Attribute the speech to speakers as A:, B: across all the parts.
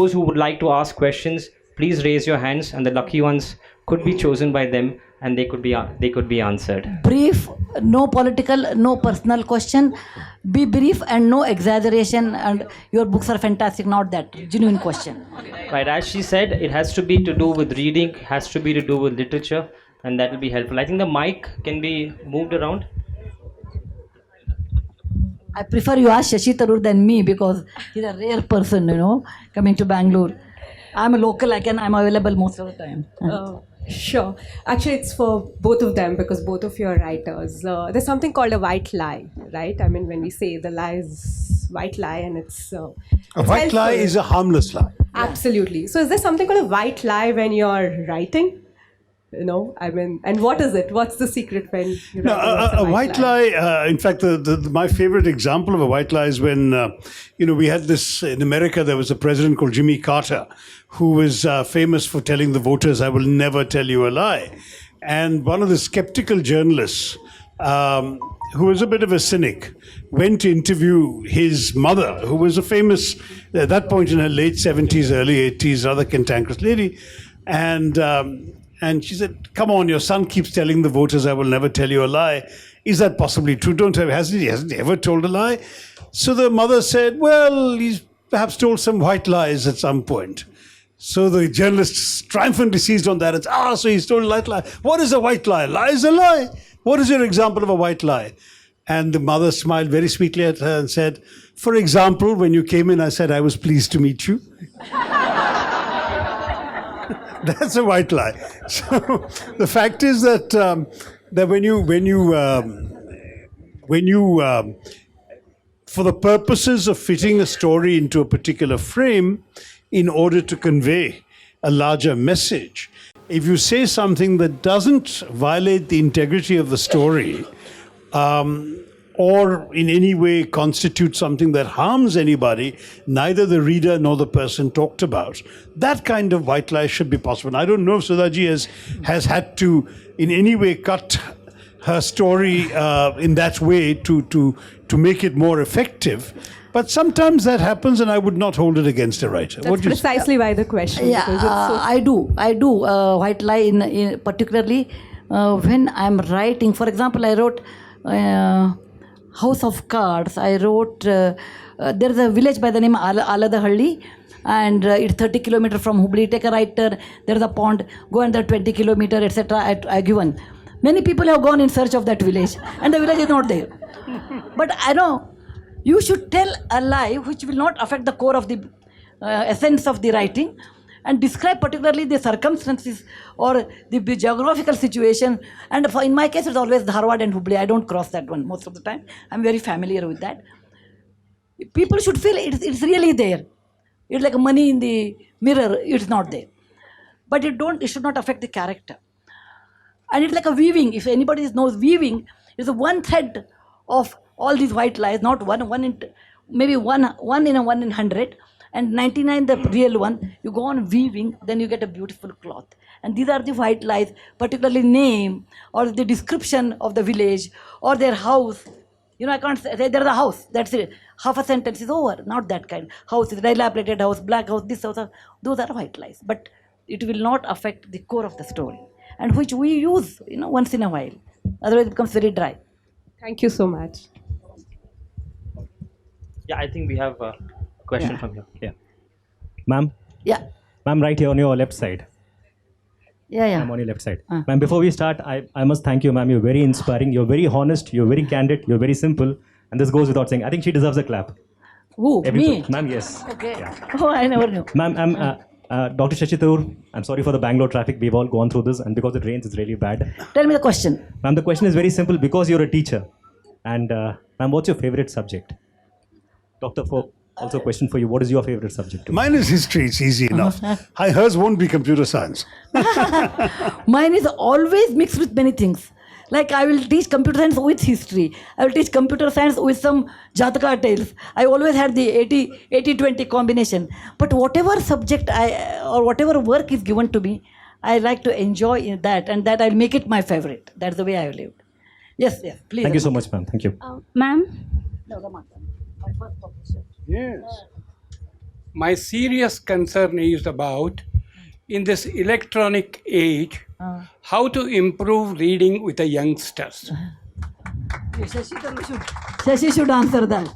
A: those who would like to ask questions, please raise your hands, and the lucky ones could be chosen by them, and they could be answered.
B: Brief, no political, no personal question. Be brief and no exaggeration. And your books are fantastic. Not that genuine question.
A: Right, as she said, it has to be to do with reading, has to be to do with literature, and that will be helpful. I think the mic can be moved around.
B: I prefer you ask ShashiTharoor than me because he's a rare person, coming to Bangalore. I'm a local. I'm available most of the time.
C: Sure. Actually, it's for both of them because both of you are writers. There's something called a white lie, right? I mean, when we say the lie is white lie and it's...
D: a white lie is a harmless lie.
C: Absolutely. So is there something called a white lie when you're writing? And what is it? What's the secret when you're writing?
D: A white lie, in fact, my favorite example of a white lie is when, we had this, in America, there was a president called Jimmy Carter, who was famous for telling the voters, "I will never tell you a lie." And one of the skeptical journalists, who was a bit of a cynic, went to interview his mother, who was a famous, at that point in her late 70s, early 80s, rather cantankerous lady. And she said, "Come on, your son keeps telling the voters, 'I will never tell you a lie.' Is that possibly true? Hasn't he ever told a lie?" So the mother said, "Well, he's perhaps told some white lies at some point." So the journalist triumphantly seized on that and said, so he's told a white lie. What is a white lie? Lie is a lie. What is your example of a white lie? And the mother smiled very sweetly at her and said, "For example, when you came in, I said, 'I was pleased to meet you.'" That's a white lie. So the fact is that when you for the purposes of fitting a story into a particular frame, in order to convey a larger message, if you say something that doesn't violate the integrity of the story, or in any way constitute something that harms anybody, neither the reader nor the person talked about, that kind of white lie should be possible. And I don't know if Sudhaji has had to in any way cut her story in that way to make it more effective. But sometimes that happens, and I would not hold it against a writer.
C: That's precisely why the question.
B: Yeah, I do white lie in particularly when I'm writing. For example, I wrote House of Cards. I wrote, there's a village by the name Aladahalli, and it's 30 kilometers from Hubli. Take a right turn, there's a pond, go under 20 kilometers, etc. I given. Many people have gone in search of that village, and the village is not there. But I know you should tell a lie which will not affect the core of the essence of the writing, and describe particularly the circumstances or the geographical situation. And in my case, it's always Tharoor and Hubli. I don't cross that one most of the time. I'm very familiar with that. People should feel it's really there. It's like money in the mirror. It's not there. But it should not affect the character. And it's like a weaving. If anybody knows weaving, it's a one thread of all these white lies, not maybe one in 100. And 99, the real one, you go on weaving, then you get a beautiful cloth. And these are the white lies, particularly name or the description of the village or their house. I can't say there's a house, that's it. Half a sentence is over, not that kind. House is dilapidated house, black house, this house, those are white lies. But it will not affect the core of the story, and which we use, once in a while. Otherwise it becomes very dry.
C: Thank you so much.
A: Yeah, I think we have a question from here. Yeah.
E: Ma'am?
B: Yeah.
E: Ma'am, right here on your left side.
B: Yeah.
E: I'm on your left side. Ma'am, before we start, I must thank you, ma'am. You're very inspiring. You're very honest. You're very candid. You're very simple. And this goes without saying. I think she deserves a clap.
B: Who? Me?
E: Ma'am, yes.
B: Okay.
E: Yeah.
B: Oh, I never knew.
E: Ma'am, Dr. ShashiTharoor, I'm sorry for the Bangalore traffic. We've all gone through this, and because it rains, it's really bad.
B: Tell me the question.
E: Ma'am, the question is very simple. Because you're a teacher, and ma'am, what's your favorite subject? Doctor, also a question for you. What is your favorite subject?
D: Mine is history. It's easy enough. Hers won't be computer science.
B: Mine is always mixed with many things. Like I will teach computer science with history. I will teach computer science with some Jataka tales. I always had the 80-20 combination. But whatever subject or whatever work is given to me, I like to enjoy that, and that I'll make it my favorite. That's the way I live. Yes, please.
E: Thank you so much, ma'am. Thank you.
F: Ma'am?
B: No, my first professor.
D: Yes.
F: my serious concern is about, in this electronic age, how to improve reading with the youngsters.
B: Shashi should answer that.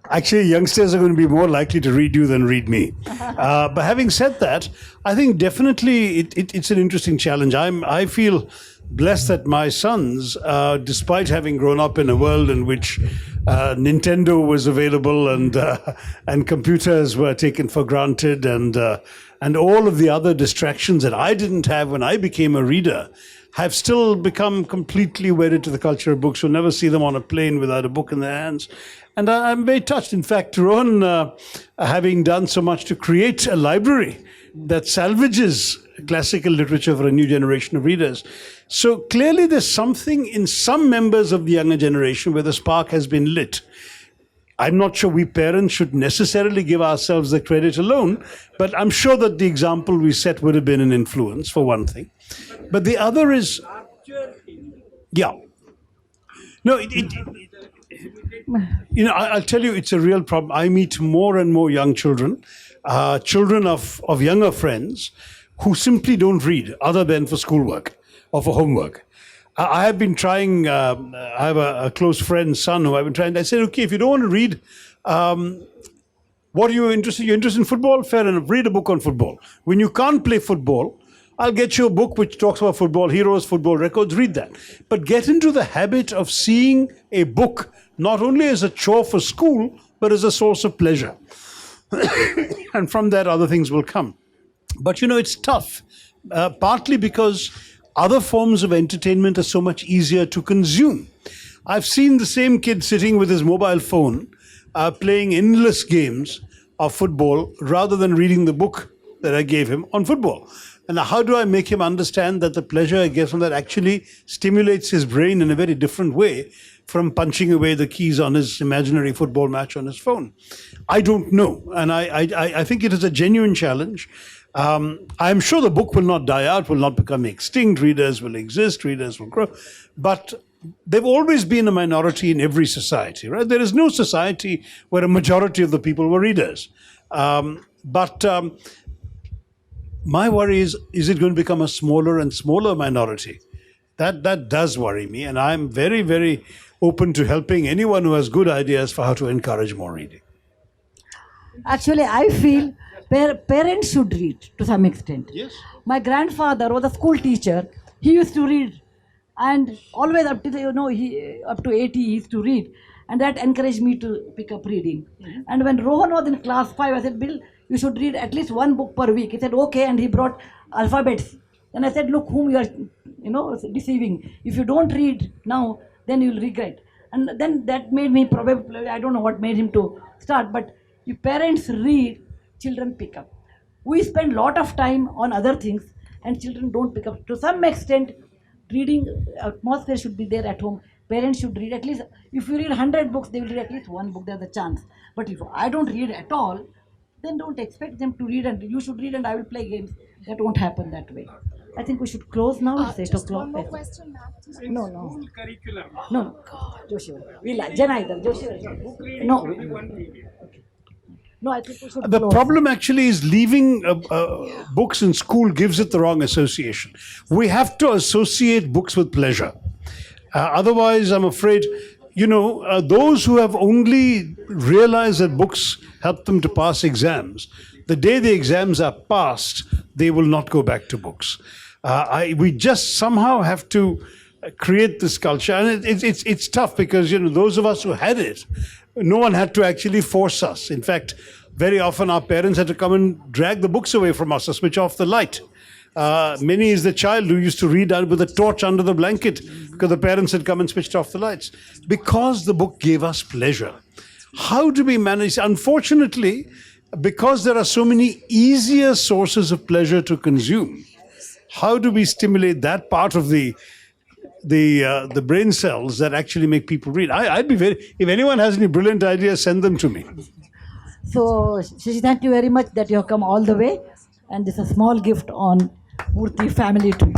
D: Actually, youngsters are going to be more likely to read you than read me. But having said that, I think definitely it's an interesting challenge. I feel blessed that my sons, despite having grown up in a world in which Nintendo was available and computers were taken for granted and all of the other distractions that I didn't have when I became a reader, have still become completely wedded to the culture of books. You'll never see them on a plane without a book in their hands. And I'm very touched. In fact, Rohan, having done so much to create a library that salvages classical literature for a new generation of readers. So clearly there's something in some members of the younger generation where the spark has been lit. I'm not sure we parents should necessarily give ourselves the credit alone, but I'm sure that the example we set would have been an influence, for one thing. But the other is, yeah. No, I'll tell you, it's a real problem. I meet more and more young children, children of younger friends, who simply don't read other than for schoolwork or for homework. I have been trying, I have a close friend's son who I've been trying, I said, okay, if you don't want to read, what are you interested in? You're interested in football? Fair enough, read a book on football. When you can't play football, I'll get you a book which talks about football, heroes, football records, read that. But get into the habit of seeing a book not only as a chore for school, but as a source of pleasure. And from that, other things will come. But it's tough, partly because other forms of entertainment are so much easier to consume. I've seen the same kid sitting with his mobile phone, playing endless games of football rather than reading the book that I gave him on football. And how do I make him understand that the pleasure I get from that actually stimulates his brain in a very different way from punching away the keys on his imaginary football match on his phone? I don't know. And I think it is a genuine challenge. I'm sure the book will not die out, will not become extinct. Readers will exist, readers will grow. But they've always been a minority in every society, right? There is no society where a majority of the people were readers. My worry is it going to become a smaller and smaller minority? That does worry me. And I'm very, very open to helping anyone who has good ideas for how to encourage more reading.
B: Actually, I feel parents should read to some extent.
D: Yes.
B: My grandfather was a school teacher. He used to read, and always up to up to 80 he used to read, and that encouraged me to pick up reading. And when Rohan was in class 5, I said, Bill, you should read at least one book per week. He said, okay, and he brought alphabets. Then I said, look, whom you are deceiving. If you don't read now, then you'll regret. And then that made me probably, I don't know what made him to start, but if parents read, children pick up. We spend a lot of time on other things and children don't pick up. To some extent, reading atmosphere should be there at home. Parents should read at least, if you read 100 books, they will read at least one book, there's a chance. But if I don't read at all, then don't expect them to read and you should read and I will play games. That won't happen that way. I think we should close now. It's 8 o'clock.
G: One more question, ma'am.
B: No.
F: Curriculum.
B: No. Joshua. Joshua. No. No, I think we should
D: The
B: close.
D: problem actually is leaving books in school gives it the wrong association. We have to associate books with pleasure. Otherwise, I'm afraid, those who have only realized that books help them to pass exams, the day the exams are passed, they will not go back to books. We just somehow have to create this culture. And it's tough because, those of us who had it, no one had to actually force us. In fact, very often our parents had to come and drag the books away from us or switch off the light. Many is the child who used to read out with a torch under the blanket because the parents had come and switched off the lights. Because the book gave us pleasure. How do we manage? Unfortunately, because there are so many easier sources of pleasure to consume, how do we stimulate that part of the brain cells that actually make people read? I'd be if anyone has any brilliant ideas, send them to me.
B: So, Shashi, thank you very much that you have come all the way. And this is a small gift on Murthy family to you.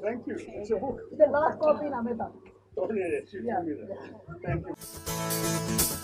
D: Thank you. It's a book.
B: The last copy in Ahmedabad.
D: Oh, yeah, she told me that. Thank you.